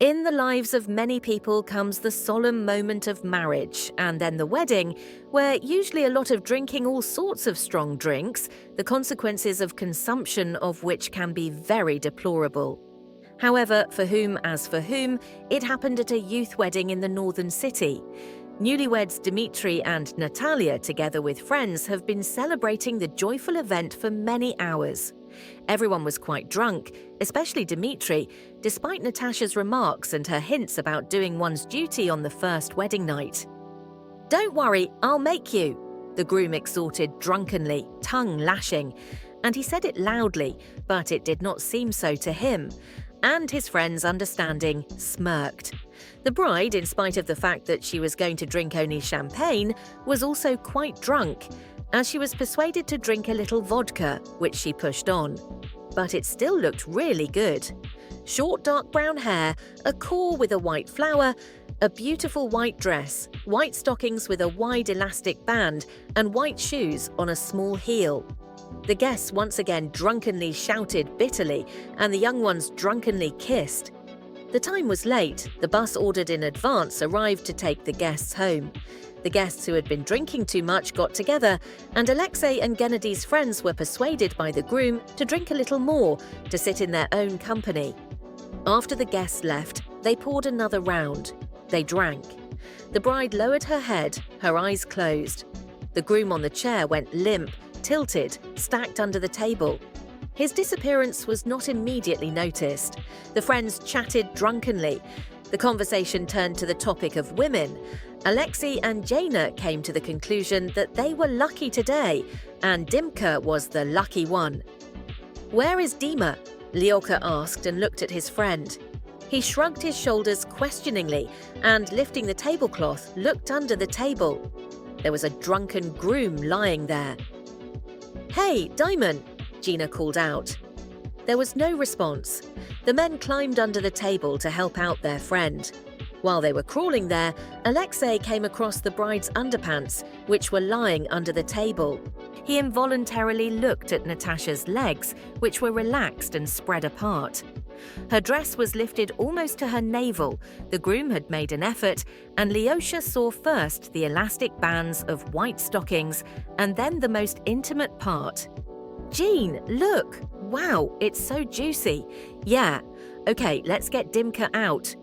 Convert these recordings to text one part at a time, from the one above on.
In the lives of many people comes the solemn moment of marriage and then the wedding, where usually a lot of drinking all sorts of strong drinks, the consequences of consumption of which can be very deplorable. However, for whom as for whom, it happened at a youth wedding in the northern city. Newlyweds Dmitry and Natalia, together with friends, have been celebrating the joyful event for many hours. Everyone was quite drunk, especially Dmitry, despite Natasha's remarks and her hints about doing one's duty on the first wedding night. "Don't worry, I'll make you," the groom exhorted drunkenly, tongue lashing, and he said it loudly, but it did not seem so to him, and his friends, understanding, smirked. The bride, in spite of the fact that she was going to drink only champagne, was also quite drunk, as she was persuaded to drink a little vodka, which she pushed on. But it still looked really good. Short dark brown hair, a core with a white flower, a beautiful white dress, white stockings with a wide elastic band, and white shoes on a small heel. The guests once again drunkenly shouted bitterly, and the young ones drunkenly kissed. The time was late. The bus ordered in advance arrived to take the guests home. The guests who had been drinking too much got together, and Alexei and Gennady's friends were persuaded by the groom to drink a little more, to sit in their own company. After the guests left, they poured another round. They drank. The bride lowered her head, her eyes closed. The groom on the chair went limp, tilted, stacked under the table. His disappearance was not immediately noticed. The friends chatted drunkenly. The conversation turned to the topic of women. Alexei and Jana came to the conclusion that they were lucky today, and Dimka was the lucky one. "Where is Dima?" Lyoka asked and looked at his friend. He shrugged his shoulders questioningly and, lifting the tablecloth, looked under the table. There was a drunken groom lying there. "Hey, Diamond!" Gina called out. There was no response. The men climbed under the table to help out their friend. While they were crawling there, Alexei came across the bride's underpants, which were lying under the table. He involuntarily looked at Natasha's legs, which were relaxed and spread apart. Her dress was lifted almost to her navel. The groom had made an effort, and Lyosha saw first the elastic bands of white stockings and then the most intimate part. "Jean, look! Wow, it's so juicy. Yeah. Okay, let's get Dimka out."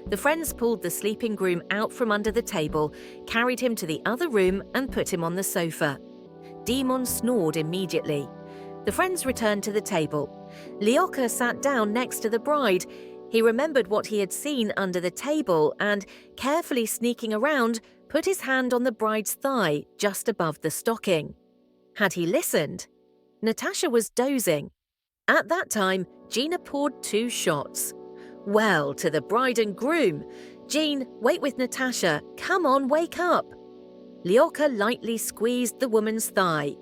The friends pulled the sleeping groom out from under the table, carried him to the other room and put him on the sofa. Demon snored immediately. The friends returned to the table. Lyoka sat down next to the bride. He remembered what he had seen under the table and, carefully sneaking around, put his hand on the bride's thigh just above the stocking. Had he listened? Natasha was dozing. At that time, Gina poured 2 shots. Well, to the bride and groom. "Jean, wait with Natasha. Come on, wake up." Lyoka lightly squeezed the woman's thigh.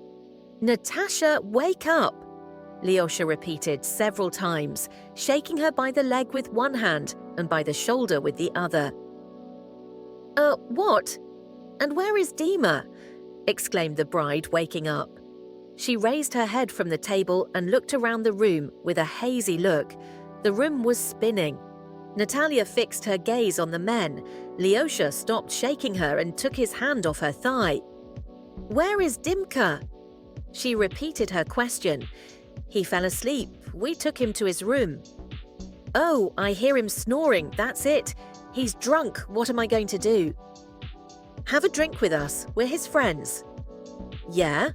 "Natasha, wake up," Lyosha repeated several times, shaking her by the leg with one hand and by the shoulder with the other. What? And where is Dima?" exclaimed the bride, waking up. She raised her head from the table and looked around the room with a hazy look. The room was spinning. Natalia fixed her gaze on the men. Lyosha stopped shaking her and took his hand off her thigh. "Where is Dimka?" She repeated her question. "He fell asleep. We took him to his room." "Oh, I hear him snoring, that's it. He's drunk, what am I going to do?" "Have a drink with us, we're his friends." "Yeah?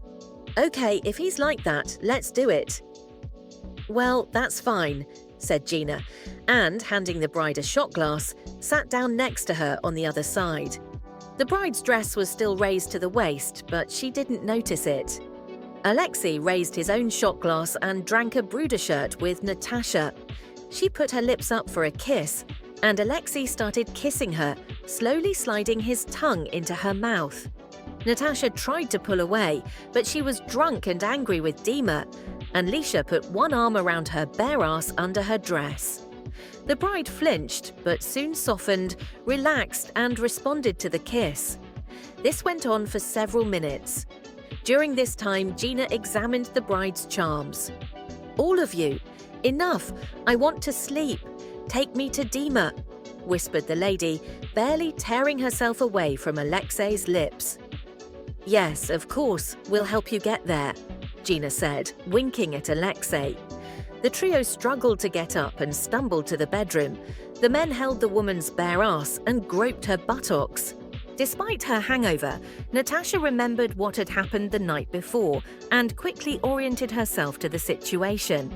Okay, if he's like that, let's do it." "Well, that's fine," said Gina, and, handing the bride a shot glass, sat down next to her on the other side. The bride's dress was still raised to the waist, but she didn't notice it. Alexei raised his own shot glass and drank a Brudershirt with Natasha. She put her lips up for a kiss, and Alexei started kissing her, slowly sliding his tongue into her mouth. Natasha tried to pull away, but she was drunk and angry with Dima, and Lisha put one arm around her bare ass under her dress. The bride flinched, but soon softened, relaxed, and responded to the kiss. This went on for several minutes. During this time, Gina examined the bride's charms. "All of you, enough, I want to sleep. Take me to Dima, whispered the lady, barely tearing herself away from Alexei's lips. Yes, of course, we'll help you get there, Gina said, winking at Alexei. The trio struggled to get up and stumbled to the bedroom. The men held the woman's bare ass and groped her buttocks. Despite her hangover, Natasha remembered what had happened the night before and quickly oriented herself to the situation.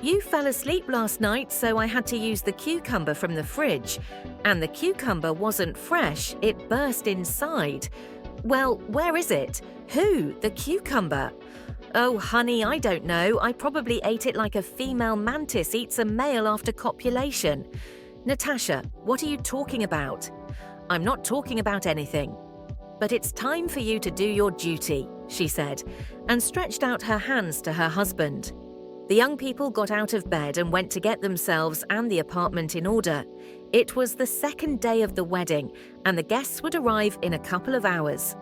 You fell asleep last night, so I had to use the cucumber from the fridge. And the cucumber wasn't fresh, it burst inside. Well, where is it? Who? The cucumber? Oh, honey, I don't know. I probably ate it like a female mantis eats a male after copulation. Natasha, what are you talking about? I'm not talking about anything. But it's time for you to do your duty, she said, and stretched out her hands to her husband. The young people got out of bed and went to get themselves and the apartment in order. It was the second day of the wedding, and the guests would arrive in a couple of hours.